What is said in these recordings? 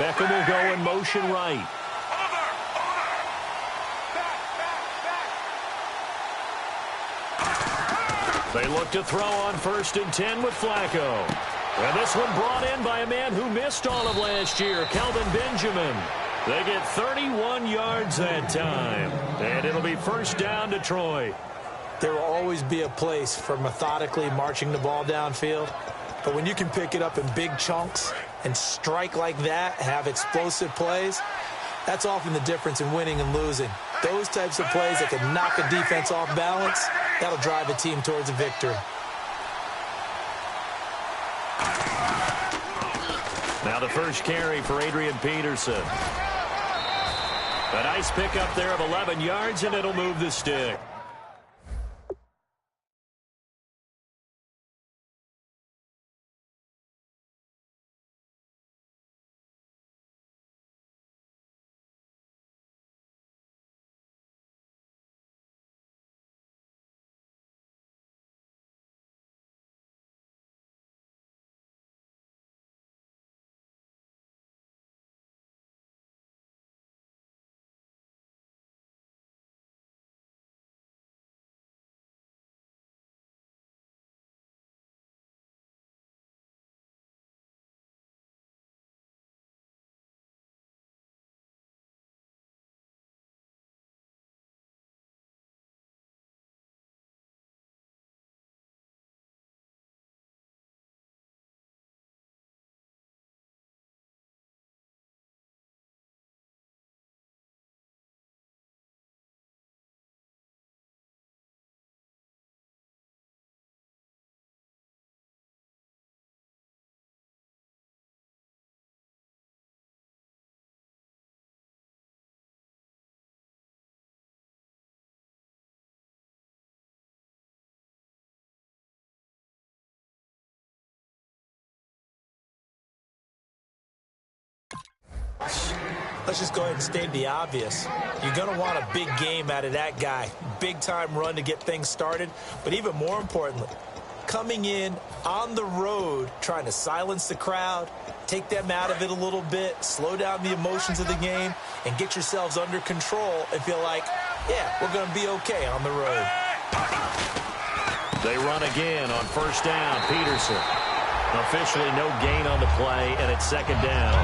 Beckham will go in motion right. They look to throw on 1st and 10 with Flacco. And this one brought in by a man who missed all of last year, Kelvin Benjamin. They get 31 yards that time. And it'll be 1st down Detroit. There will always be a place for methodically marching the ball downfield. But when you can pick it up in big chunks and strike like that, have explosive plays, that's often the difference in winning and losing. Those types of plays that can knock a defense off balance, that'll drive a team towards a victory. Now the first carry for Adrian Peterson. A nice pickup there of 11 yards, and it'll move the stick. Let's just go ahead and state the obvious. You're going to want a big game out of that guy. Big-time run to get things started. But even more importantly, coming in on the road, trying to silence the crowd, take them out of it a little bit, slow down the emotions of the game, and get yourselves under control and feel like, yeah, we're going to be okay on the road. They run again on 1st down. Peterson. Officially no gain on the play, and it's 2nd down.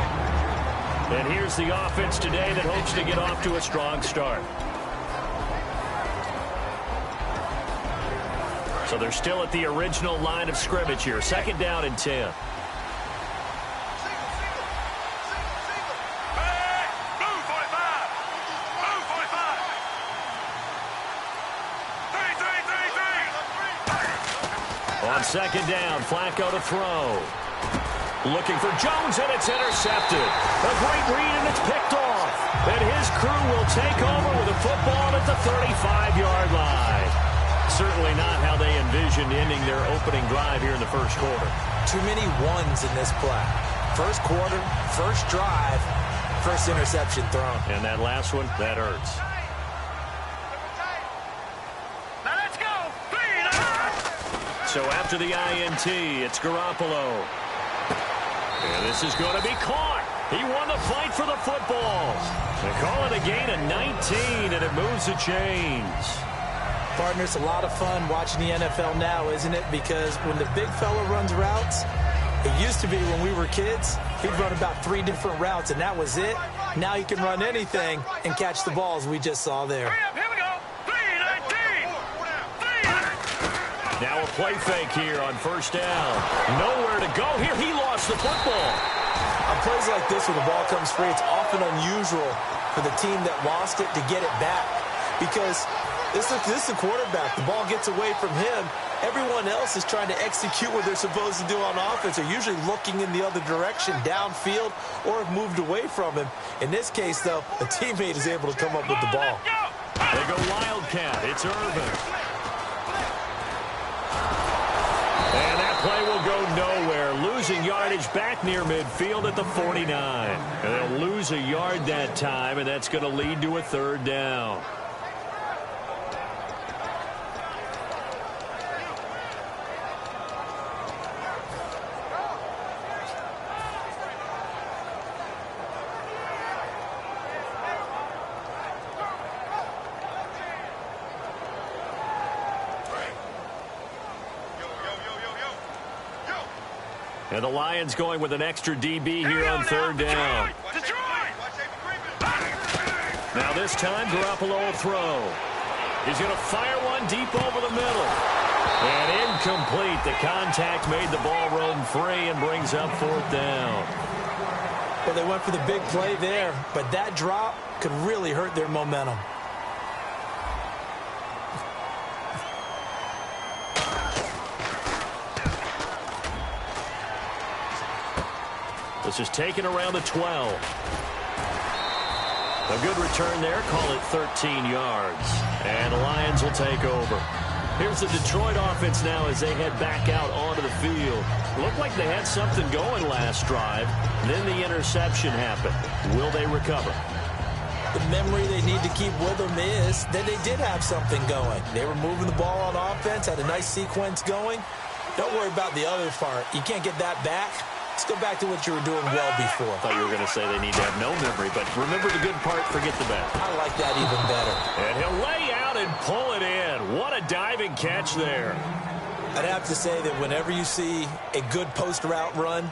And here's the offense today that hopes to get off to a strong start. So they're still at the original line of scrimmage here. 2nd down and 10. On 2nd down, Flacco to throw. Looking for Jones, and it's intercepted. A great read, and it's picked off. And his crew will take over with a football at the 35-yard line. Certainly not how they envisioned ending their opening drive here in the 1st quarter. Too many ones in this play. 1st quarter, 1st drive, 1st interception thrown. And that last one, that hurts. Now let's go. So after the INT, it's Garoppolo. And this is going to be caught. He won the fight for the football. They call it a gain of 19, and it moves the chains. Partner, it's a lot of fun watching the NFL now, isn't it? Because when the big fella runs routes, it used to be when we were kids, he'd run about 3 different routes, and that was it. Now he can run anything and catch the balls we just saw there. Here we go. 3-19. Now a play fake here on 1st down. Nowhere to go here. He lost the football. On plays like this, when the ball comes free, it's often unusual for the team that lost it to get it back. Because this is the quarterback. The ball gets away from him. Everyone else is trying to execute what they're supposed to do on offense. They're usually looking in the other direction, downfield, or have moved away from him. In this case, though, a teammate is able to come up with the ball. They go Wildcat. It's Irvin. And that play will go nowhere. Losing yardage back near midfield at the 49. And they'll lose a yard that time, and that's going to lead to a 3rd down. And the Lions going with an extra DB here on third down. Now this time, Garoppolo will throw. He's going to fire one deep over the middle. And incomplete. The contact made the ball roam free and brings up fourth down. Well, they went for the big play there, but that drop could really hurt their momentum. This is taken around the 12. A good return there. Call it 13 yards. And the Lions will take over. Here's the Detroit offense now as they head back out onto the field. Looked like they had something going last drive. Then the interception happened. Will they recover? The memory they need to keep with them is that they did have something going. They were moving the ball on offense, had a nice sequence going. Don't worry about the other part. You can't get that back. Let's go back to what you were doing well before. I thought you were going to say they need to have no memory, but remember the good part, forget the bad. I like that even better. And he'll lay out and pull it in. What a diving catch there. I'd have to say that whenever you see a good post route run,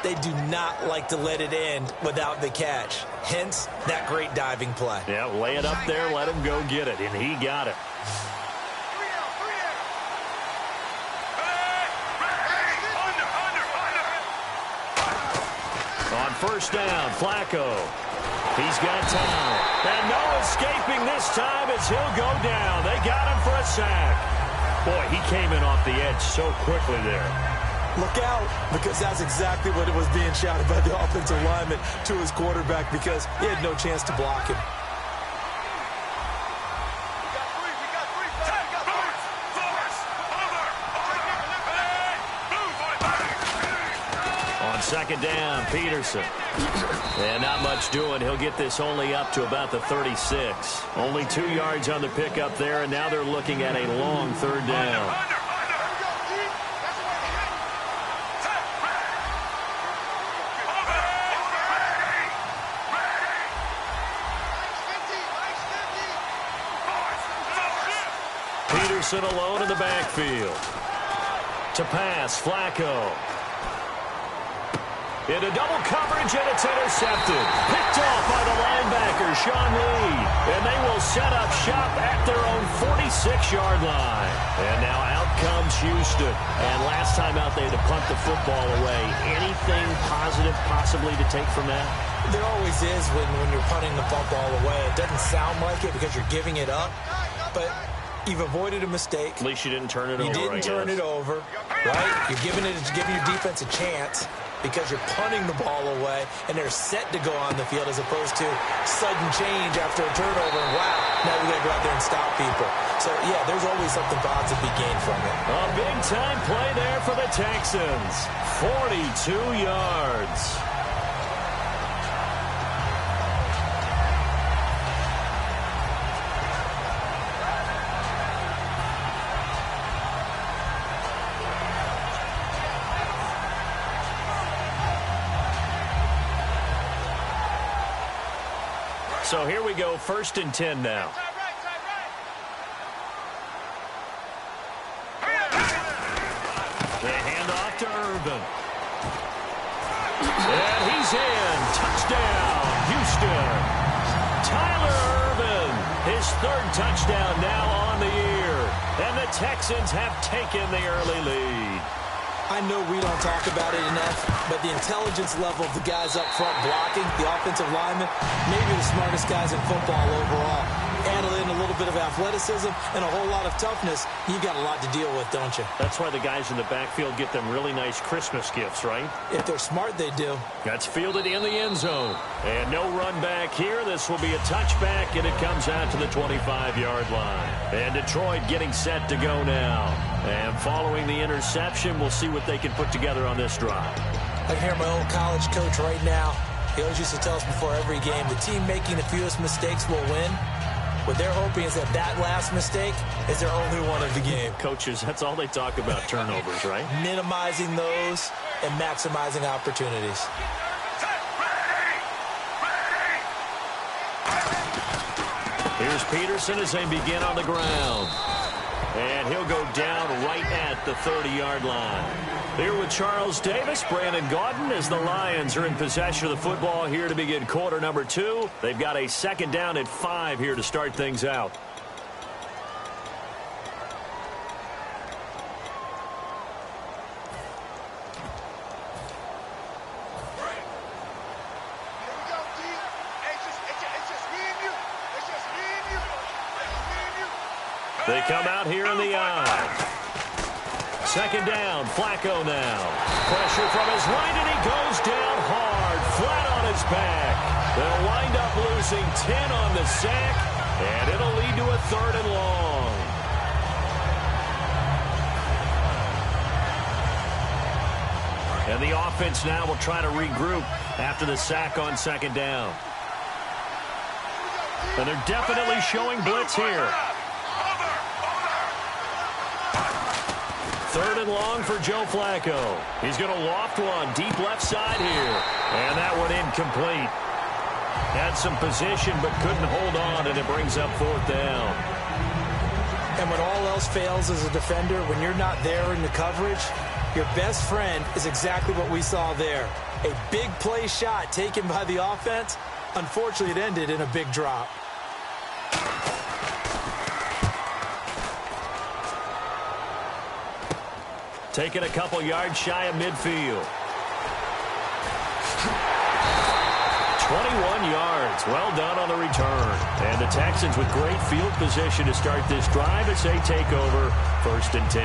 they do not like to let it end without the catch. Hence, that great diving play. Yeah, lay it up there, let him go get it, and he got it. On first down, Flacco. He's got time. And no escaping this time as he'll go down. They got him for a sack. Boy, he came in off the edge so quickly there. Look out, because that's exactly what it was being shouted by the offensive lineman to his quarterback because he had no chance to block him. Second down, Peterson. And not much doing. He'll get this only up to about the 36. Only 2 yards on the pickup there, and now they're looking at a long third down. Peterson alone in the backfield. To pass, Flacco. Into double coverage, and it's intercepted. Picked off by the linebacker, Sean Lee. And they will set up shop at their own 46-yard line. And now out comes Houston. And last time out, they had to punt the football away. Anything positive possibly to take from that? There always is when you're punting the football away. It doesn't sound like it because you're giving it up. But you've avoided a mistake. At least you didn't turn it over, You didn't turn it over, right? You're giving your defense a chance because you're punting the ball away, and they're set to go on the field as opposed to sudden change after a turnover. And wow, now we got to go out there and stop people. So, yeah, there's always something positive to be gained from it. A big-time play there for the Texans. 42 yards. So here we go, 1st and 10 now. The handoff to Urban. And he's in. Touchdown, Houston. Tyler Urban, his 3rd touchdown now on the year. And the Texans have taken the early lead. I know we don't talk about it enough, but the intelligence level of the guys up front blocking, the offensive linemen, maybe the smartest guys in football overall. Add in a little bit of athleticism and a whole lot of toughness, you've got a lot to deal with, don't you? That's why the guys in the backfield get them really nice Christmas gifts, right? If they're smart, they do. That's fielded in the end zone. And no run back here. This will be a touchback, and it comes out to the 25-yard line. And Detroit getting set to go now. And following the interception, we'll see what they can put together on this drive. I can hear my old college coach right now. He always used to tell us before every game, the team making the fewest mistakes will win. What they're hoping is that last mistake is their only one of the game. Coaches, that's all they talk about, turnovers, right? Minimizing those and maximizing opportunities. Here's Peterson as they begin on the ground. And he'll go down right at the 30-yard line. Here with Charles Davis, Brandon Gaudin, as the Lions are in possession of the football here to begin quarter number 2. They've got a second down at 5 here to start things out. They come out here in the eye. Second down, Flacco now. Pressure from his right, and he goes down hard, flat on his back. They'll wind up losing 10 on the sack, and it'll lead to a 3rd and long. And the offense now will try to regroup after the sack on second down. And they're definitely showing blitz here. 3rd and long for Joe Flacco. He's going to loft one deep left side here. And that one incomplete. Had some position but couldn't hold on, and it brings up 4th down. And when all else fails as a defender, when you're not there in the coverage, your best friend is exactly what we saw there. A big play shot taken by the offense. Unfortunately, it ended in a big drop. Taking a couple yards shy of midfield. 21 yards. Well done on the return. And the Texans with great field position to start this drive as they take over 1st and 10.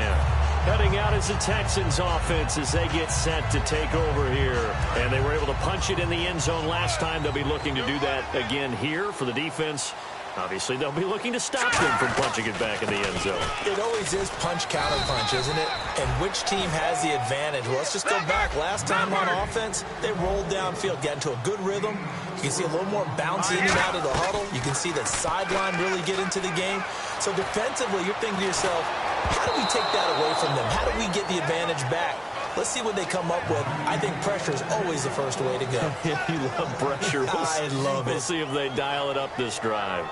Heading out is the Texans offense as they get set to take over here. And they were able to punch it in the end zone last time. They'll be looking to do that again here for the defense. Obviously, they'll be looking to stop them from punching it back in the end zone. It always is punch-counter-punch, isn't it? And which team has the advantage? Well, let's just go back. Last time on offense, they rolled downfield, got into a good rhythm. You can see a little more bounce in and out of the huddle. You can see the sideline really get into the game. So defensively, you're thinking to yourself, how do we take that away from them? How do we get the advantage back? Let's see what they come up with. I think pressure is always the first way to go. You love pressure. I love it. We'll see if they dial it up this drive.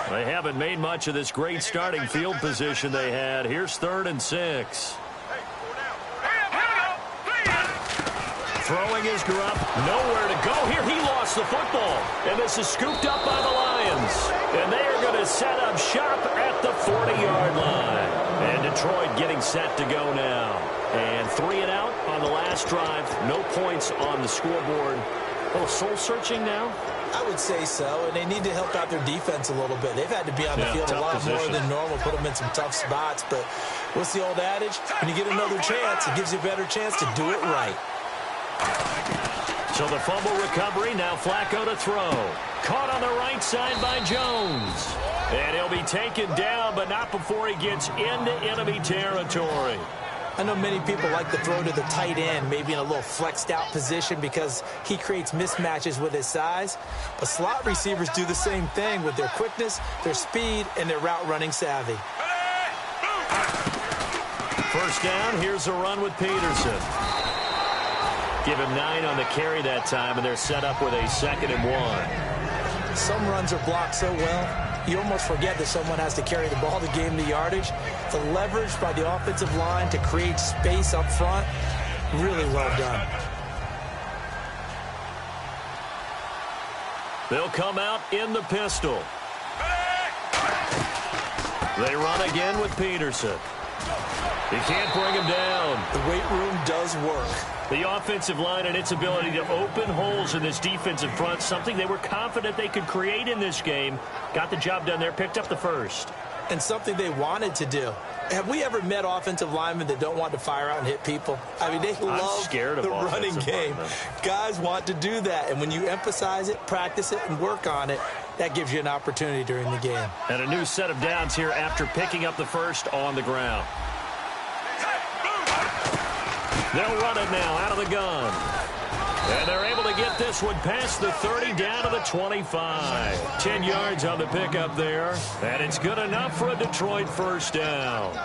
They haven't made much of this great starting field position they had. Here's 3rd and 6. Throwing his grunt, nowhere to go. Here he lost the football, and this is scooped up by the Lions. And they are going to set up shop at the 40-yard line. And Detroit getting set to go now. And 3 and out on the last drive. No points on the scoreboard. A little soul-searching now. I would say so, and they need to help out their defense a little bit. They've had to be on the field a lot more than normal, put them in some tough spots. But what's the old adage? When you get another chance, it gives you a better chance to do it right. So the fumble recovery, now Flacco to throw. Caught on the right side by Jones. And he'll be taken down, but not before he gets into enemy territory. I know many people like to throw to the tight end, maybe in a little flexed out position because he creates mismatches with his size. But slot receivers do the same thing with their quickness, their speed, and their route running savvy. First down, here's a run with Peterson. Give him 9 on the carry that time, and they're set up with a 2nd and 1. Some runs are blocked so well, you almost forget that someone has to carry the ball to gain the yardage. The leverage by the offensive line to create space up front, really well done. They'll come out in the pistol. They run again with Peterson. He can't bring him down. The weight room does work. The offensive line and its ability to open holes in this defensive front, something they were confident they could create in this game. Got the job done there, picked up the first. And something they wanted to do. Have we ever met offensive linemen that don't want to fire out and hit people? I mean, they love the running game. Guys want to do that. And when you emphasize it, practice it, and work on it, that gives you an opportunity during the game. And a new set of downs here after picking up the first on the ground. They'll run it now out of the gun. And they're able to get this one past the 30 down to the 25. 10 yards on the pickup there. And it's good enough for a Detroit first down.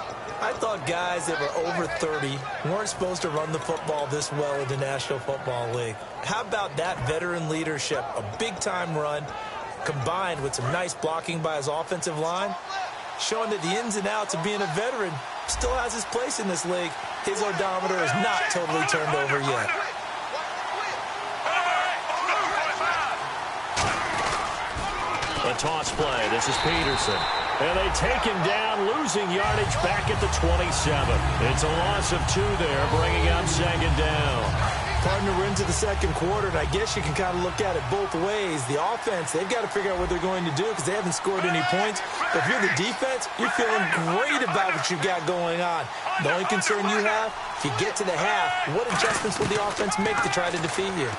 I thought guys that were over 30 weren't supposed to run the football this well in the National Football League. How about that veteran leadership? A big-time run combined with some nice blocking by his offensive line, showing that the ins and outs of being a veteran still has his place in this league. His odometer is not totally turned over yet. A toss play. This is Peterson. And they take him down, losing yardage back at the 27. It's a loss of 2 there, bringing up second down. Partner, we're into the second quarter, and I guess you can kind of look at it both ways. The offense, they've got to figure out what they're going to do because they haven't scored any points. But if you're the defense, you're feeling great about what you've got going on. The only concern you have, if you get to the half, what adjustments will the offense make to try to defeat you?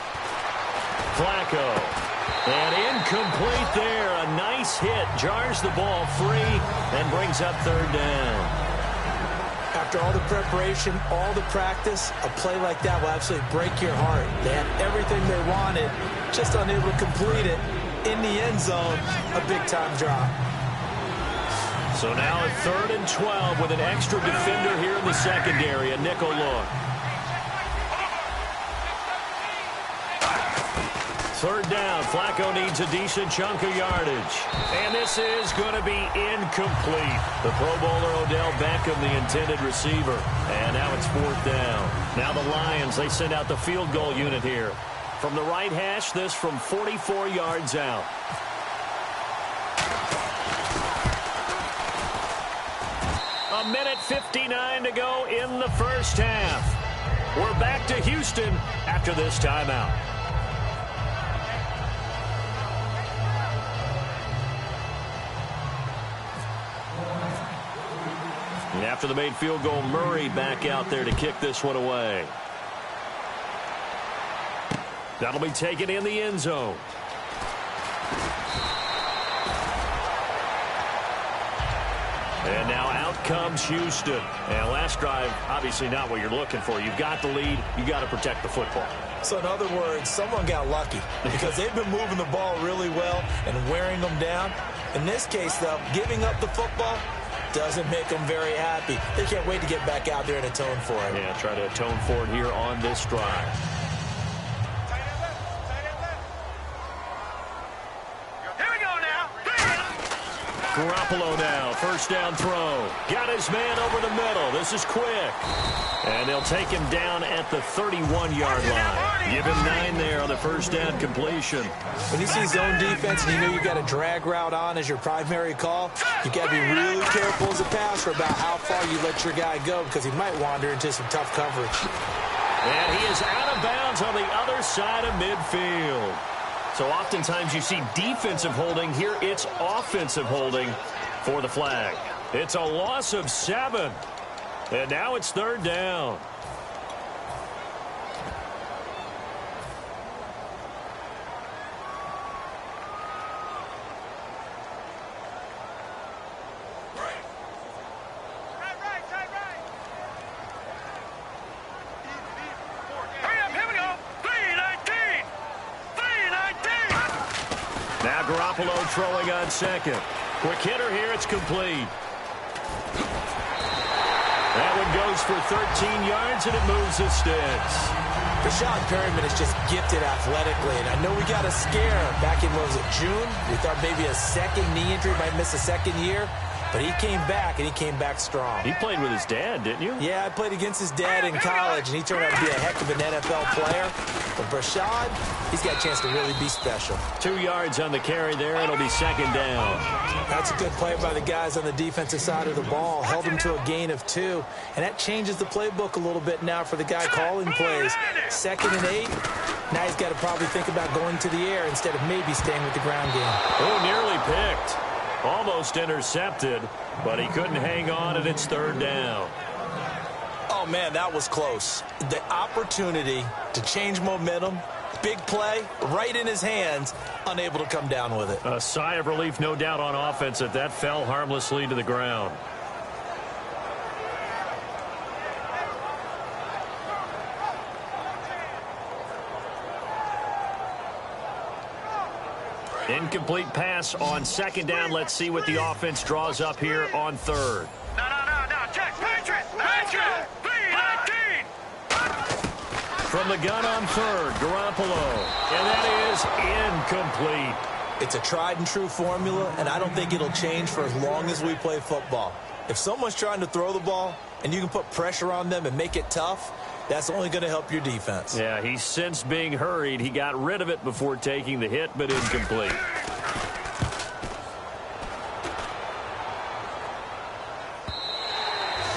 Flacco. And incomplete there. A nice hit. Jars the ball free and brings up third down. After all the preparation, all the practice, a play like that will absolutely break your heart. They had everything they wanted, just unable to complete it. In the end zone, a big-time drop. So now a 3rd and 12 with an extra defender here in the secondary. A nickel look. 3rd down. Flacco needs a decent chunk of yardage. And this is going to be incomplete. The Pro Bowler Odell Beckham, the intended receiver. And now it's 4th down. Now the Lions, they send out the field goal unit here. From the right hash, this from 44 yards out. A minute 59 to go in the first half. We're back to Houston after this timeout. And after the made field goal, Murray back out there to kick this one away. That'll be taken in the end zone. And now out comes Houston. And last drive, obviously not what you're looking for. You've got the lead. You got to protect the football. So in other words, someone got lucky because they've been moving the ball really well and wearing them down. In this case, though, giving up the football doesn't make them very happy. They can't wait to get back out there and atone for it. Yeah, try to atone for it here on this drive. Here we go now. Garoppolo now, first down throw. Got his man over the middle. This is quick. And they'll take him down at the 31-yard line. Give him 9 there on the first down completion. When you see zone defense and you know you've got a drag route on as your primary call, you've got to be really careful as a passer about how far you let your guy go because he might wander into some tough coverage. And he is out of bounds on the other side of midfield. So oftentimes you see defensive holding. Here it's offensive holding for the flag. It's a loss of 7. And now it's 3rd down. Now Garoppolo throwing on second. Quick hitter here. It's complete. That one goes for 13 yards, and it moves the sticks. Rashad Perryman is just gifted athletically, and I know we got a scare back in, what was it, June? We thought maybe a second knee injury, might miss a second year. But he came back, and he came back strong. He played with his dad, didn't you? Yeah, I played against his dad in college, and he turned out to be a heck of an NFL player. But Rashad, he's got a chance to really be special. 2 yards on the carry there. It'll be second down. That's a good play by the guys on the defensive side of the ball. Held him to a gain of 2. And that changes the playbook a little bit now for the guy calling plays. 2nd and 8. Now he's got to probably think about going to the air instead of maybe staying with the ground game. Oh, nearly picked. Almost intercepted, but he couldn't hang on, and it's 3rd down. Oh, man, that was close. The opportunity to change momentum, big play, right in his hands, unable to come down with it. A sigh of relief, no doubt, on offense that that fell harmlessly to the ground. Incomplete pass on 2nd down. Let's see what the offense draws up here on 3rd. No, check. the gun on third, Garoppolo. And that is incomplete. It's a tried-and-true formula, and I don't think it'll change for as long as we play football. If someone's trying to throw the ball and you can put pressure on them and make it tough, that's only going to help your defense. Yeah, he sensed being hurried. He got rid of it before taking the hit, but incomplete.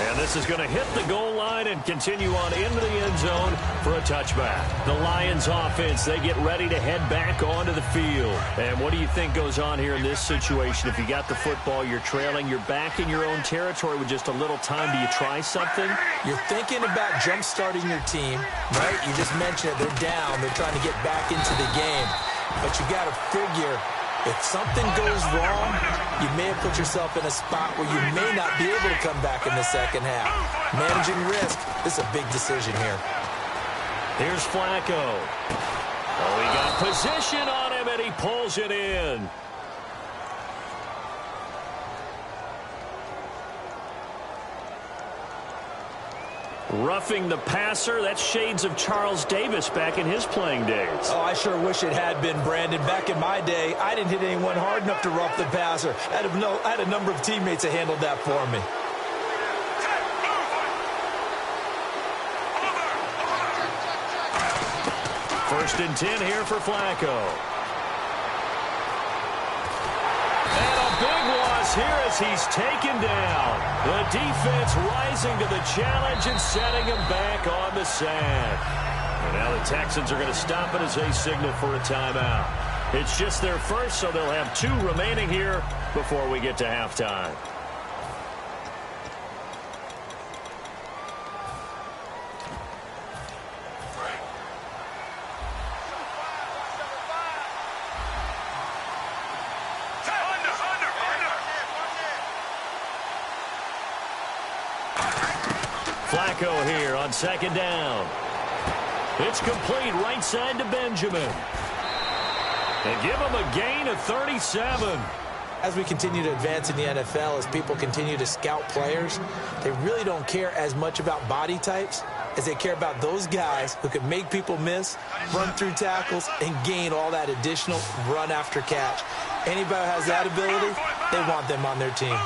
And this is going to hit the goal line and continue on into the end zone for a touchback. The Lions offense, they get ready to head back onto the field. And what do you think goes on here in this situation? If you got the football, you're trailing, you're back in your own territory with just a little time. Do you try something? You're thinking about jump-starting your team, right? You just mentioned it. They're down. They're trying to get back into the game. But you got to figure, if something goes wrong, you may have put yourself in a spot where you may not be able to come back in the second half. Managing risk, this is a big decision here. Here's Flacco. Oh, he got position on him, and he pulls it in. Roughing the passer, that's shades of Charles Davis back in his playing days. Oh, I sure wish it had been, Brandon. Back in my day, I didn't hit anyone hard enough to rough the passer. I had a number of teammates that handled that for me. First and 10 here for Flacco. And a big loss here as he's taken down. The defense rising to the challenge and setting him back on the sand. And now the Texans are going to stop it as they signal for a timeout. It's just their first, so they'll have 2 remaining here before we get to halftime. Flacco here on second down. It's complete right side to Benjamin. And give him a gain of 37. As we continue to advance in the NFL, as people continue to scout players, they really don't care as much about body types as they care about those guys who can make people miss, run through tackles, and gain all that additional run after catch. Anybody who has that ability, they want them on their team.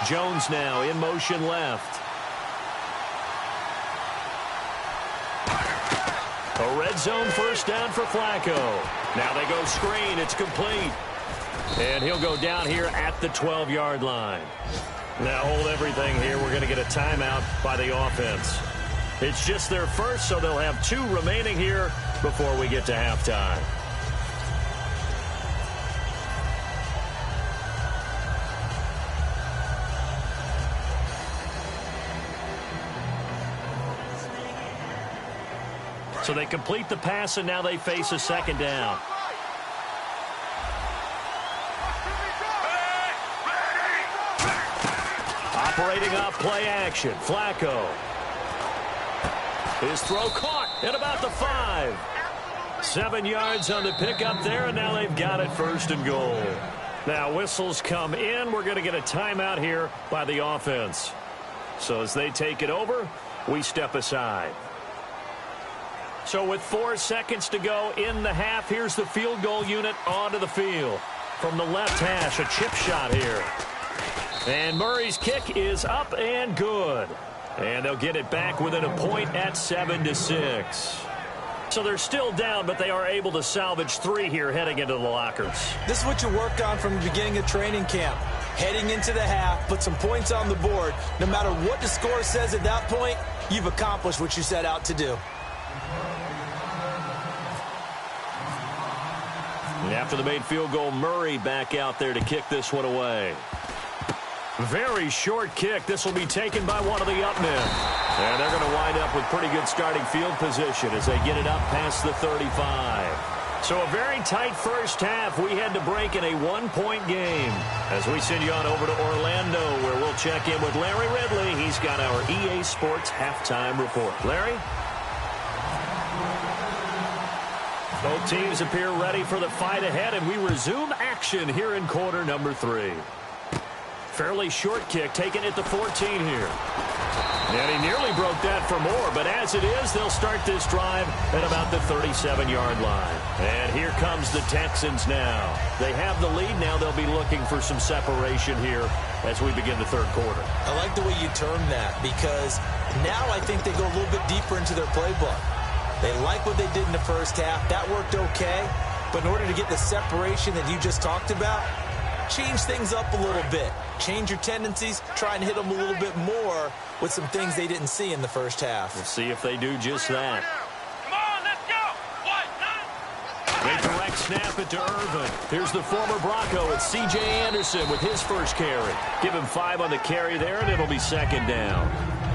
Jones now in motion left. A red zone first down for Flacco. Now they go screen. It's complete. And he'll go down here at the 12-yard line. Now hold everything here. We're going to get a timeout by the offense. It's just their first, so they'll have 2 remaining here before we get to halftime. So they complete the pass, and now they face a second down. Operating off play action. Flacco. His throw caught at about the 5. 7 yards on the pickup there, and now they've got it first and goal. Now whistles come in. We're going to get a timeout here by the offense. So as they take it over, we step aside. So with 4 seconds to go in the half, here's the field goal unit onto the field. From the left hash, a chip shot here. And Murray's kick is up and good. And they'll get it back within a point at 7-6. So they're still down, but they are able to salvage 3 here heading into the lockers. This is what you work on from the beginning of training camp. Heading into the half, put some points on the board. No matter what the score says at that point, you've accomplished what you set out to do. And after the made field goal, Murray back out there to kick this one away. Very short kick. This will be taken by one of the up men. And they're going to wind up with pretty good starting field position as they get it up past the 35. So a very tight first half. We had to break in a 1-point game. As we send you on over to Orlando, where we'll check in with Larry Ridley. He's got our EA Sports halftime report. Larry? Both teams appear ready for the fight ahead, and we resume action here in quarter number 3. Fairly short kick taken at the 14 here. And he nearly broke that for more, but as it is, they'll start this drive at about the 37-yard line. And here comes the Texans now. They have the lead. Now they'll be looking for some separation here as we begin the third quarter. I like the way you termed that, because now I think they go a little bit deeper into their playbook. They like what they did in the first half. That worked okay. But in order to get the separation that you just talked about, change things up a little bit. Change your tendencies, try and hit them a little bit more with some things they didn't see in the first half. We'll see if they do just that. Come on, let's go. They direct snap it to Irvin. Here's the former Bronco. It's C.J. Anderson with his first carry. Give him 5 on the carry there, and it'll be second down.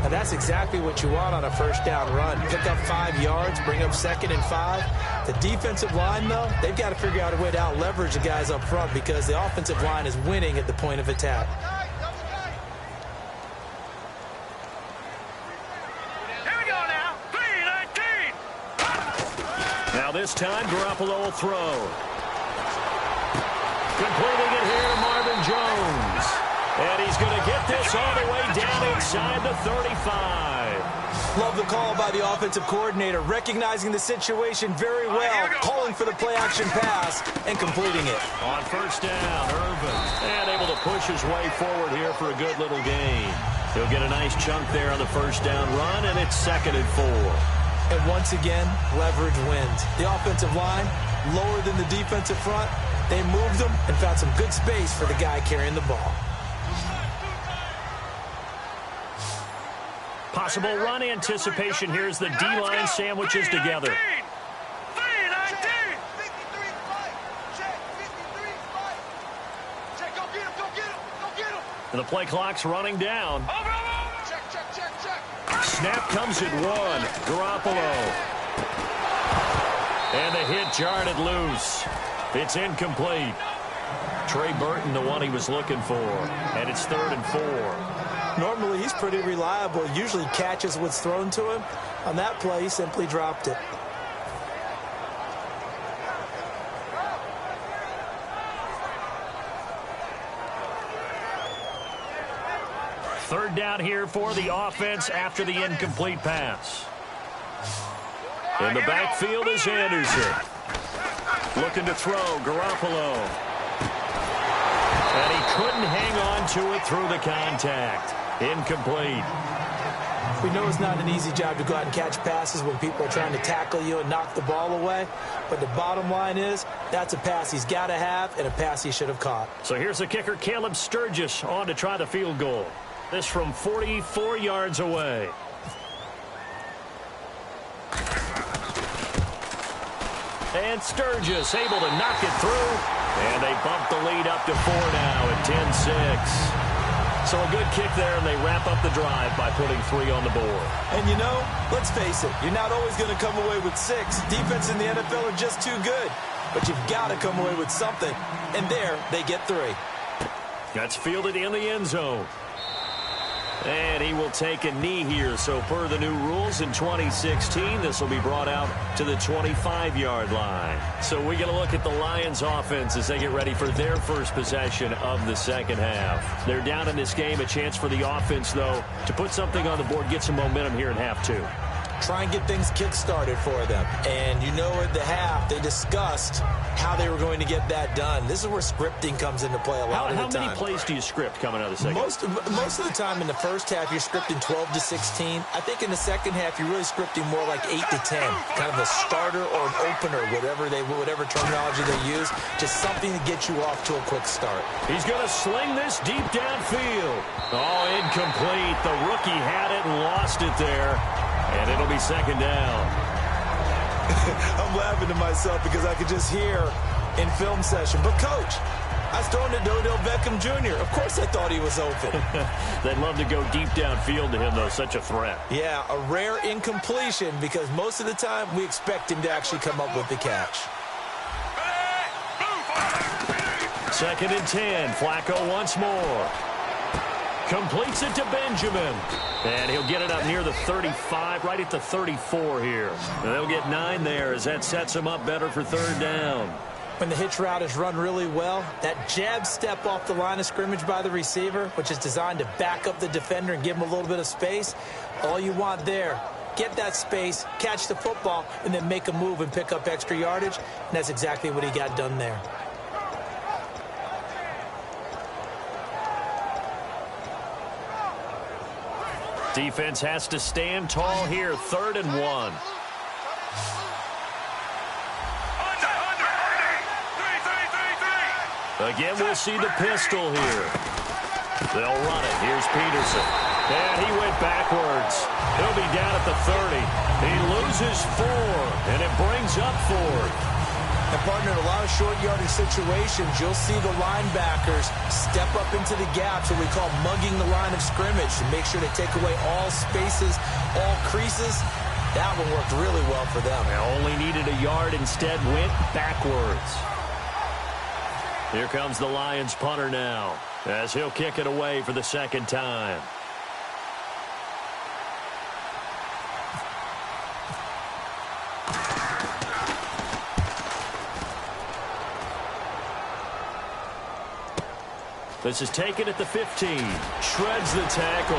And that's exactly what you want on a first down run. Pick up 5 yards, bring up 2nd and 5. The defensive line, though, they've got to figure out a way to out-leverage the guys up front because the offensive line is winning at the point of attack. Here we go now. 3-19. Now this time, Garoppolo will throw. Completing it here to Marvin Jones. And he's going to get this all the way down inside the 35. Love the call by the offensive coordinator, recognizing the situation very well, calling for the play-action pass, and completing it. On first down, Irvin. And able to push his way forward here for a good little gain. He'll get a nice chunk there on the first down run, and it's 2nd and 4. And once again, leverage wins. The offensive line, lower than the defensive front. They moved them and found some good space for the guy carrying the ball. Possible run anticipation. Here's the D-line sandwiches together. 3-19. Check, go get him, go get him, go get him. And the play clock's running down. Over. Check. Snap comes at 1. Garoppolo. And the hit jarred it loose. It's incomplete. Trey Burton, the one he was looking for. And it's 3rd and 4. Normally, he's pretty reliable. Usually catches what's thrown to him. On that play, he simply dropped it. Third down here for the offense after the incomplete pass. In the backfield is Anderson. Looking to throw, Garoppolo. And he couldn't hang on to it through the contact. Incomplete. We know it's not an easy job to go out and catch passes when people are trying to tackle you and knock the ball away. But the bottom line is, that's a pass he's got to have and a pass he should have caught. So here's the kicker, Caleb Sturgis, on to try the field goal. This from 44 yards away. And Sturgis able to knock it through. And they bump the lead up to 4 now at 10-6. So a good kick there, and they wrap up the drive by putting 3 on the board. And you know, let's face it, you're not always going to come away with 6. Defense in the NFL are just too good. But you've got to come away with something. And there, they get 3. That's fielded in the end zone. And he will take a knee here. So per the new rules in 2016, this will be brought out to the 25-yard line. So we get a look at the Lions offense as they get ready for their first possession of the second half. They're down in this game. A chance for the offense, though, to put something on the board, get some momentum here in half 2. Try and get things kick-started for them. And you know at the half, they discussed how they were going to get that done. This is where scripting comes into play a lot of the time. How many plays do you script coming out of the second? Most of the time in the first half, you're scripting 12 to 16. I think in the second half, you're really scripting more like 8 to 10. Kind of a starter or an opener, whatever terminology they use. Just something to get you off to a quick start. He's going to sling this deep downfield. Oh, incomplete. The rookie had it and lost it there. And it'll be second down. I'm laughing to myself because I could just hear in film session. But, Coach, I was throwing to Odell Beckham Jr. Of course I thought he was open. They'd love to go deep downfield to him, though. Such a threat. Yeah, a rare incompletion because most of the time we expect him to actually come up with the catch. 2nd and 10. Flacco once more. Completes it to Benjamin. And he'll get it up near the 35, right at the 34 here. And they'll get 9 there as that sets him up better for 3rd down. When the hitch route is run really well, that jab step off the line of scrimmage by the receiver, which is designed to back up the defender and give him a little bit of space, all you want there, get that space, catch the football, and then make a move and pick up extra yardage, and that's exactly what he got done there. Defense has to stand tall here, 3rd and 1. Again, we'll see the pistol here. They'll run it. Here's Peterson. And he went backwards. He'll be down at the 30. He loses 4, and it brings up 4th. And, partner, in a lot of short yardage situations, you'll see the linebackers step up into the gaps, what we call mugging the line of scrimmage, to make sure they take away all spaces, all creases. That one worked really well for them. They only needed a yard, instead went backwards. Here comes the Lions punter now, as he'll kick it away for the 2nd time. This is taken at the 15. Shreds the tackle.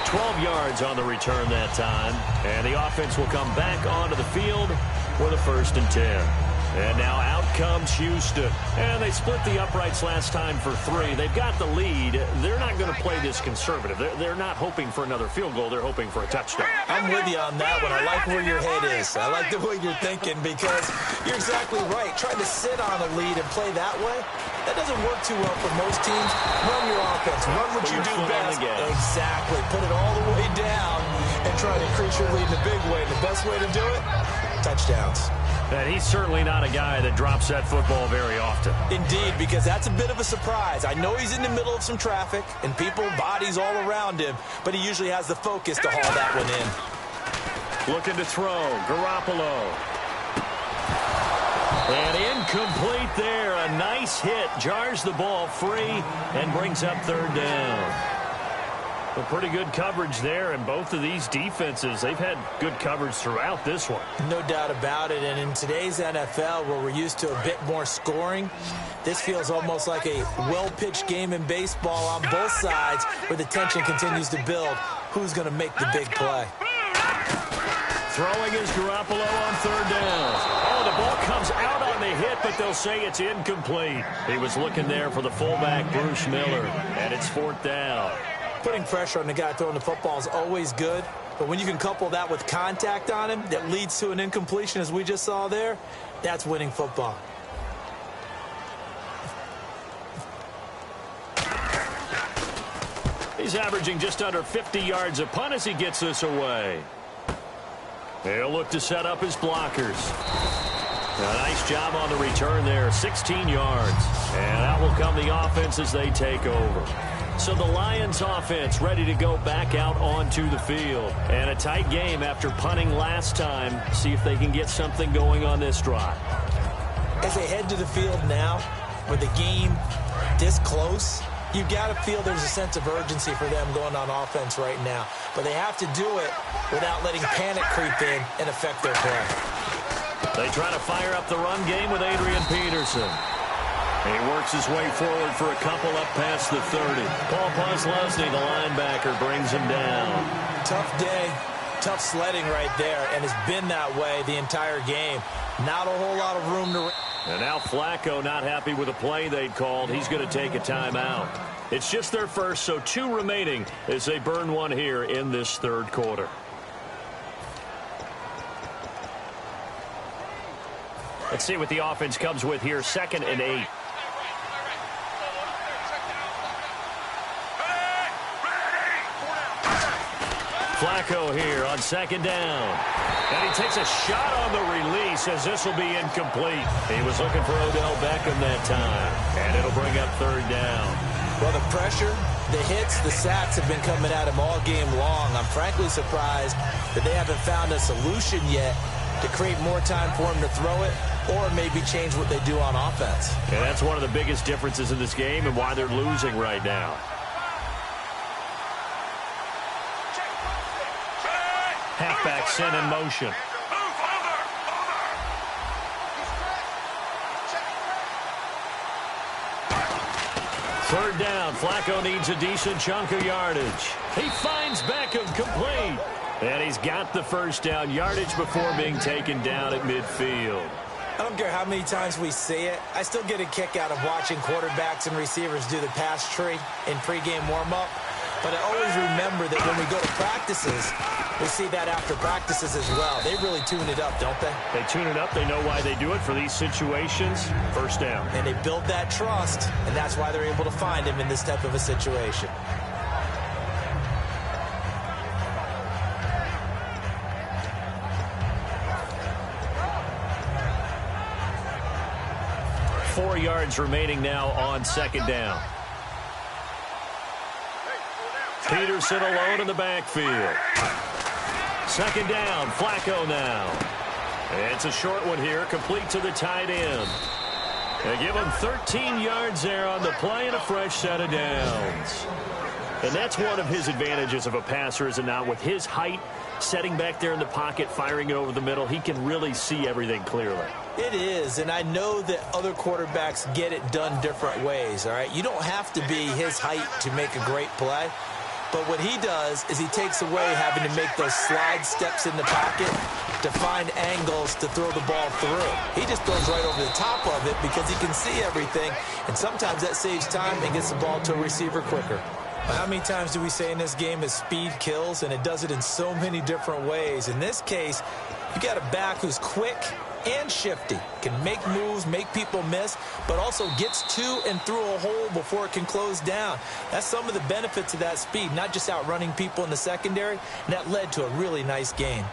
12 yards on the return that time. And the offense will come back onto the field with a 1st and 10. And now out comes Houston. And they split the uprights last time for 3. They've got the lead. They're not going to play this conservative. They're not hoping for another field goal. They're hoping for a touchdown. I'm with you on that one. I like where your head is. I like the way you're thinking, because you're exactly right. Trying to sit on a lead and play that way, that doesn't work too well for most teams. Run your offense. Run what you do best. Exactly. Put it all the way down and try to increase your lead in a big way. The best way to do it, touchdowns. And he's certainly not a guy that drops that football very often. Indeed, because that's a bit of a surprise. I know he's in the middle of some traffic and people, bodies all around him, but he usually has the focus to haul that one in. Looking to throw. Garoppolo. And incomplete there. A nice hit. Jars the ball free and brings up 3rd down. Well, pretty good coverage there, and both of these defenses, they've had good coverage throughout this one. No doubt about it, and in today's NFL, where we're used to a bit more scoring, this feels almost like a well-pitched game in baseball on both sides, where the tension continues to build. Who's going to make the big play? Throwing is Garoppolo on 3rd down. Oh, the ball comes out on the hit, but they'll say it's incomplete. He was looking there for the fullback, Bruce Miller, and it's 4th down. Putting pressure on the guy throwing the football is always good, but when you can couple that with contact on him that leads to an incompletion, as we just saw there, that's winning football. He's averaging just under 50 yards a punt as he gets this away. He'll look to set up his blockers. A nice job on the return there, 16 yards. And out will come the offense as they take over. So the Lions offense ready to go back out onto the field. And a tight game after punting last time. See if they can get something going on this drive. As they head to the field now, with the game this close, you've got to feel there's a sense of urgency for them going on offense right now. But they have to do it without letting panic creep in and affect their play. They try to fire up the run game with Adrian Peterson. He works his way forward for a couple up past the 30. Paul Posluszny, the linebacker, brings him down. Tough day, tough sledding right there, and it's been that way the entire game. Not a whole lot of room to... And now Flacco not happy with the play they'd called. He's going to take a timeout. It's just their first, so 2 remaining as they burn one here in this 3rd quarter. Let's see what the offense comes with here. 2nd and 8. Flacco here on 2nd down. And he takes a shot on the release as this will be incomplete. He was looking for Odell Beckham that time. And it'll bring up 3rd down. Well, the pressure, the hits, the sacks have been coming at him all game long. I'm frankly surprised that they haven't found a solution yet to create more time for him to throw it or maybe change what they do on offense. And that's one of the biggest differences in this game and why they're losing right now. Halfback sent in motion. Third down. Flacco needs a decent chunk of yardage. He finds Beckham complete. And he's got the first down yardage before being taken down at midfield. I don't care how many times we see it. I still get a kick out of watching quarterbacks and receivers do the pass tree in pregame warm-up. But I always remember that when we go to practices, we see that after practices as well. They really tune it up, don't they? They tune it up. They know why they do it for these situations. First down. And they build that trust, and that's why they're able to find him in this type of a situation. Four yards remaining now on second down. Peterson alone in the backfield. Second down, Flacco now. It's a short one here, complete to the tight end. They give him 13 yards there on the play and a fresh set of downs. And that's one of his advantages of a passer, is it not? With his height, setting back there in the pocket, firing it over the middle, he can really see everything clearly. It is, and I know that other quarterbacks get it done different ways, all right? You don't have to be his height to make a great play. But what he does is he takes away having to make those slide steps in the pocket to find angles to throw the ball through. He just throws right over the top of it because he can see everything, and sometimes that saves time and gets the ball to a receiver quicker. How many times do we say in this game that speed kills, and it does it in so many different ways? In this case, you got a back who's quick and shifty, can make moves, make people miss, but also gets to and through a hole before it can close down. That's some of the benefits of that speed, not just outrunning people in the secondary, and that led to a really nice game.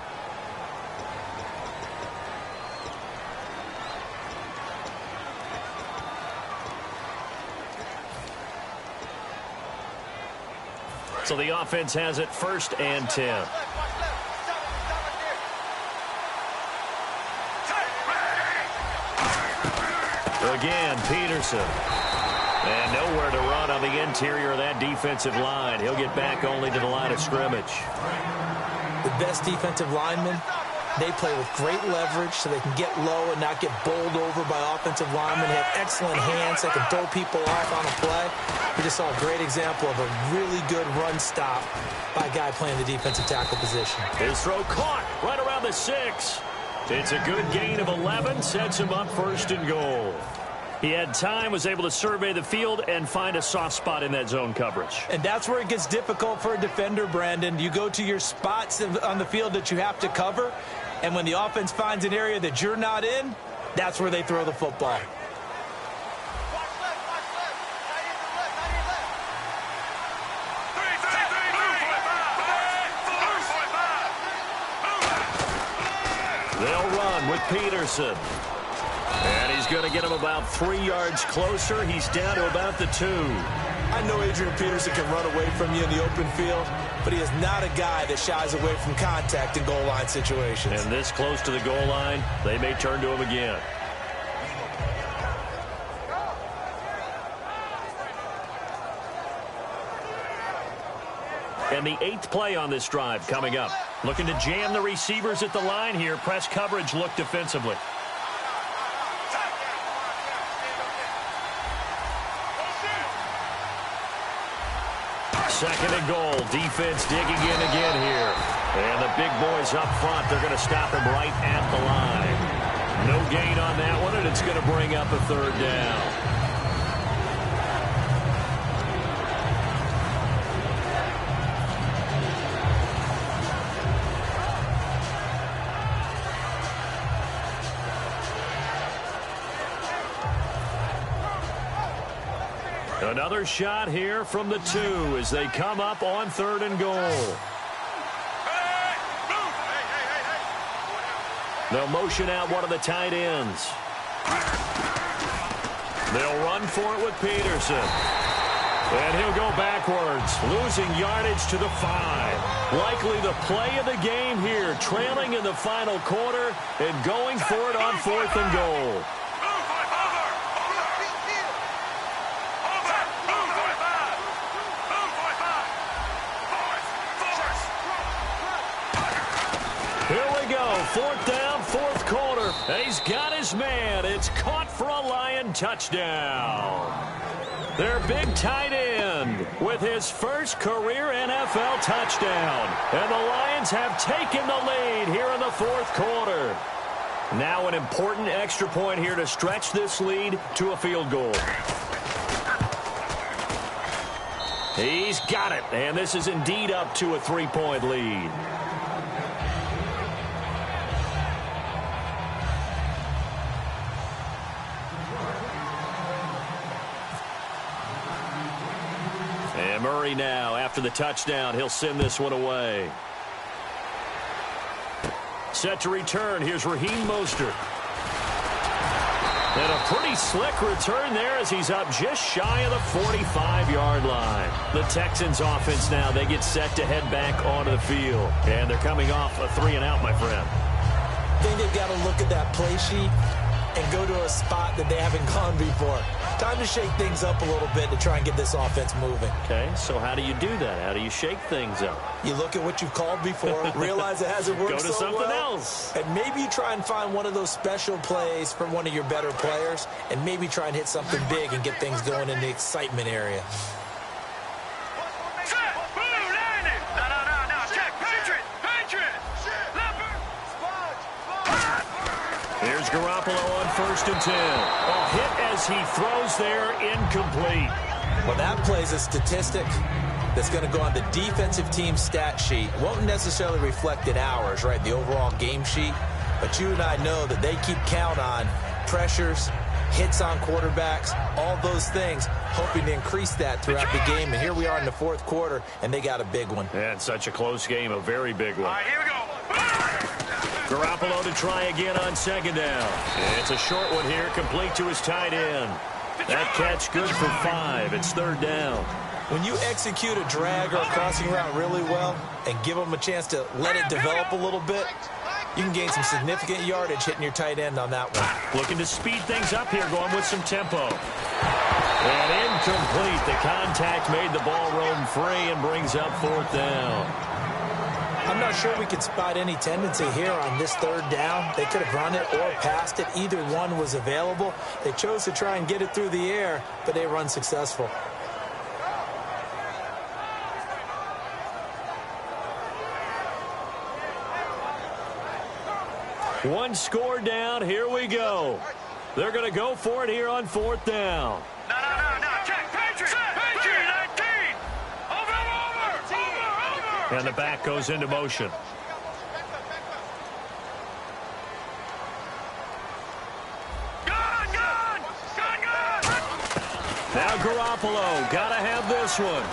So the offense has it 1st and 10. Again, Peterson. And nowhere to run on the interior of that defensive line. He'll get back only to the line of scrimmage. The best defensive linemen, they play with great leverage so they can get low and not get bowled over by offensive linemen. They have excellent hands that can throw people off on a play. We just saw a great example of a really good run stop by a guy playing the defensive tackle position. His throw caught right around the 6. It's a good gain of 11, sets him up 1st and goal. He had time, was able to survey the field and find a soft spot in that zone coverage. And that's where it gets difficult for a defender, Brandon. You go to your spots on the field that you have to cover, and when the offense finds an area that you're not in, that's where they throw the football. They'll run with Peterson. And he's going to get him about 3 yards closer. He's down to about the 2. I know Adrian Peterson can run away from you in the open field, but he is not a guy that shies away from contact in goal line situations. And this close to the goal line, they may turn to him again. And the 8th play on this drive coming up. Looking to jam the receivers at the line here. Press coverage look defensively. Second and goal. Defense digging in again here. And the big boys up front, they're going to stop him right at the line. No gain on that one, and it's going to bring up a 3rd down. Another shot here from the 2 as they come up on 3rd and goal. They'll motion out one of the tight ends. They'll run for it with Peterson. And he'll go backwards, losing yardage to the 5. Likely the play of the game here, trailing in the final quarter and going for it on 4th and goal. Here we go, 4th down, 4th quarter. And he's got his man. It's caught for a Lion touchdown. Their big tight end with his first career NFL touchdown. And the Lions have taken the lead here in the fourth quarter. Now an important extra point here to stretch this lead to a field goal. He's got it, and this is indeed up to a 3-point lead. And Murray now, after the touchdown, he'll send this one away. Set to return, here's Raheem Mostert. And a pretty slick return there as he's up just shy of the 45-yard line. The Texans offense now, they get set to head back onto the field. And they're coming off a 3-and-out, my friend. I think they've got to look at that play sheet and go to a spot that they haven't gone before. Time to shake things up a little bit to try and get this offense moving. Okay, so how do you do that? How do you shake things up? You look at what you've called before, realize it hasn't worked so well. Go to something else. And maybe you try and find one of those special plays from one of your better players, and maybe try and hit something big and get things going in the excitement area. Here's Garoppolo on 1st and 10. A hit as he throws there, incomplete. Well, that play's a statistic that's going to go on the defensive team stat sheet. Won't necessarily reflect in ours, right, the overall game sheet. But you and I know that they keep count on pressures, hits on quarterbacks, all those things, hoping to increase that throughout the game. And here we are in the fourth quarter, and they got a big one. And such a close game, a very big one. All right, here we go. Garoppolo to try again on 2nd down. It's a short one here, complete to his tight end. That catch good for 5. It's 3rd down. When you execute a drag or a crossing route really well and give them a chance to let it develop a little bit, you can gain some significant yardage hitting your tight end on that one. Looking to speed things up here, going with some tempo. And incomplete. The contact made the ball roam free and brings up 4th down. I'm not sure we could spot any tendency here on this 3rd down. They could have run it or passed it. Either one was available. They chose to try and get it through the air, but they were unsuccessful. One score down. Here we go. They're going to go for it here on 4th down. No. Check. Patriot. 19. Over. And the back goes into motion. Gun. Now Garoppolo, got to have this one.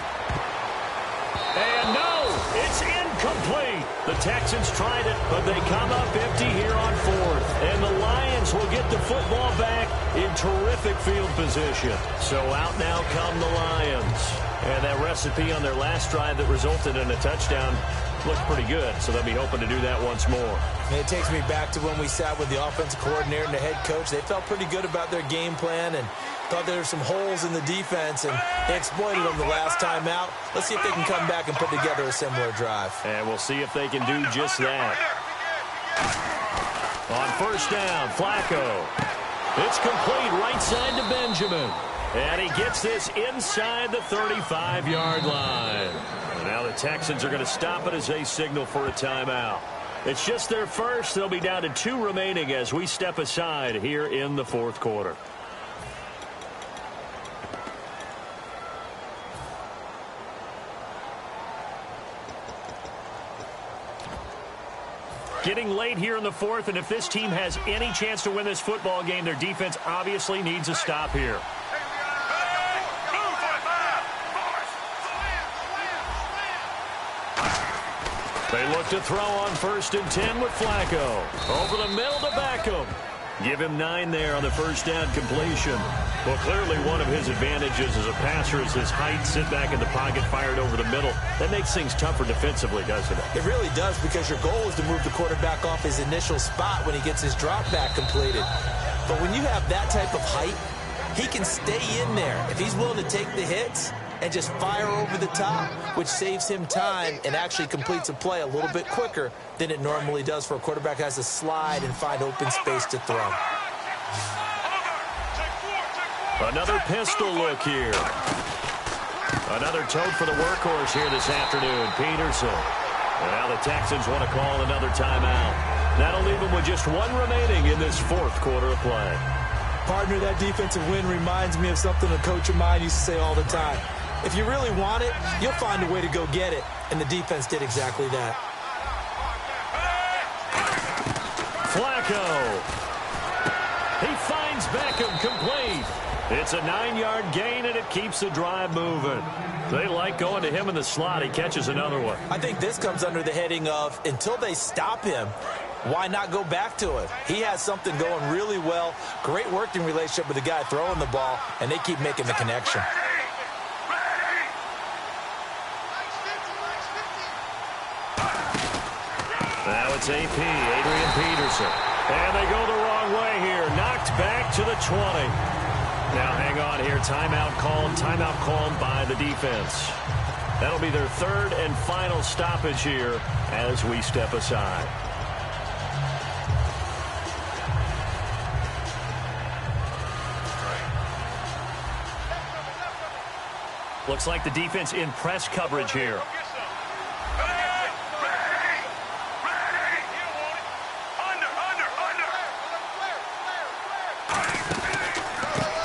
And no, it's incomplete. The Texans tried it, but they come up empty here on 4th. And the Lions will get the football back in terrific field position. So out now come the Lions. And that recipe on their last drive that resulted in a touchdown looked pretty good, so they'll be hoping to do that once more. And it takes me back to when we sat with the offensive coordinator and the head coach. They felt pretty good about their game plan and thought there were some holes in the defense, and they exploited them the last time out. Let's see if they can come back and put together a similar drive. And we'll see if they can do just that. On 1st down, Flacco. It's complete right side to Benjamin. And he gets this inside the 35-yard line. And now the Texans are going to stop it as they signal for a timeout. It's just their first. They'll be down to 2 remaining as we step aside here in the fourth quarter. Getting late here in the fourth, and if this team has any chance to win this football game, their defense obviously needs a stop here. They look to throw on 1st and 10 with Flacco. Over the middle to Beckham. Give him 9 there on the 1st down completion. Well, clearly one of his advantages as a passer is his height, sit back in the pocket, fired over the middle. That makes things tougher defensively, doesn't it? It really does, because your goal is to move the quarterback off his initial spot when he gets his drop back completed. But when you have that type of height, he can stay in there if he's willing to take the hits and just fire over the top, which saves him time and actually completes a play a little bit quicker than it normally does for a quarterback who has to slide and find open space to throw. Another pistol look here. Another tote for the workhorse here this afternoon, Peterson. And now the Texans want to call another timeout. That'll leave them with just one remaining in this fourth quarter of play. Partner, that defensive win reminds me of something a coach of mine used to say all the time. If you really want it, you'll find a way to go get it. And the defense did exactly that. Flacco. He finds Beckham complete. It's a 9-yard gain, and it keeps the drive moving. They like going to him in the slot. He catches another one. I think this comes under the heading of, until they stop him, why not go back to it? He has something going really well. Great working relationship with the guy throwing the ball, and they keep making the connection. Now it's AP, Adrian Peterson. And they go the wrong way here. Knocked back to the 20. Now hang on here. Timeout called by the defense. That'll be their third and final stoppage here as we step aside. Looks like the defense in press coverage here.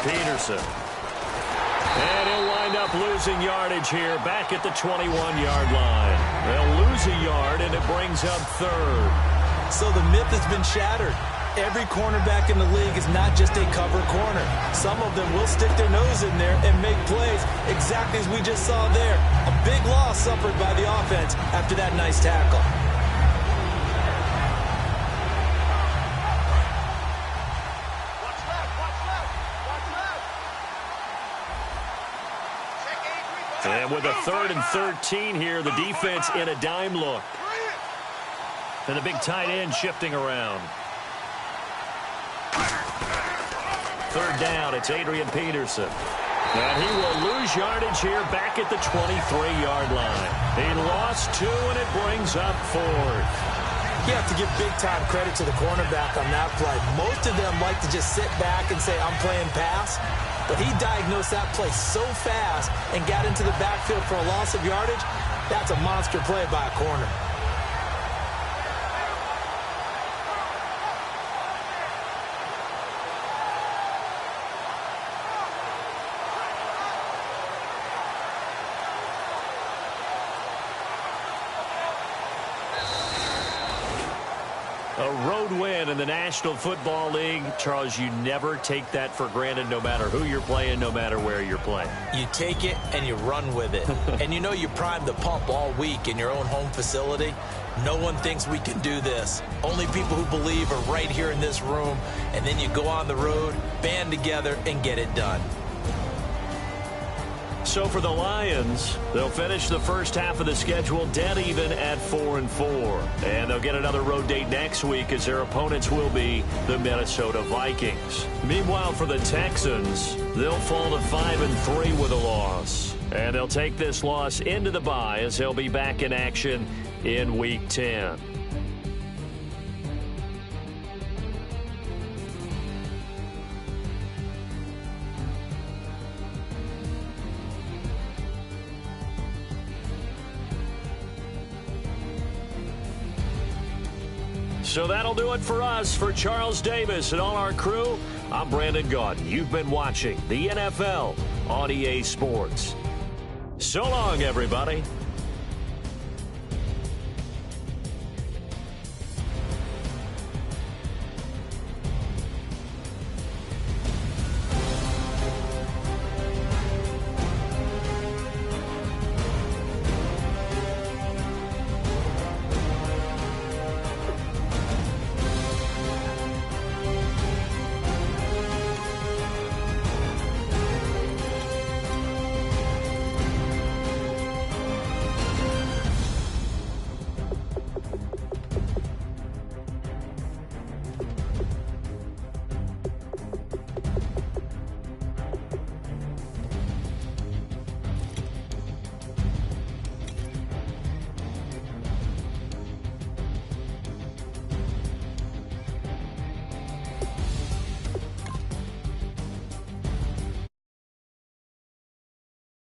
Peterson. And he'll wind up losing yardage here back at the 21-yard line. They'll lose a yard, and it brings up third. So the myth has been shattered. Every cornerback in the league is not just a cover corner. Some of them will stick their nose in there and make plays exactly as we just saw there. A big loss suffered by the offense after that nice tackle. And with a 3rd and 13 here, the defense in a dime look. And the big tight end shifting around. Third down, it's Adrian Peterson. And he will lose yardage here back at the 23-yard line. He lost 2, and it brings up 4th. You have to give big-time credit to the cornerback on that play. Most of them like to just sit back and say, I'm playing pass. But he diagnosed that play so fast and got into the backfield for a loss of yardage. That's a monster play by a corner. A road win in the National Football League. Charles, you never take that for granted no matter who you're playing, no matter where you're playing. You take it and you run with it. And you know you primed the pump all week in your own home facility. No one thinks we can do this. Only people who believe are right here in this room. And then you go on the road, band together, and get it done. So for the Lions, they'll finish the first half of the schedule dead even at 4-4. And they'll get another road date next week as their opponents will be the Minnesota Vikings. Meanwhile, for the Texans, they'll fall to 5-3 with a loss. And they'll take this loss into the bye as they'll be back in action in Week 10. So that'll do it for us. For Charles Davis and all our crew, I'm Brandon Gaudin. You've been watching the NFL on EA Sports. So long, everybody.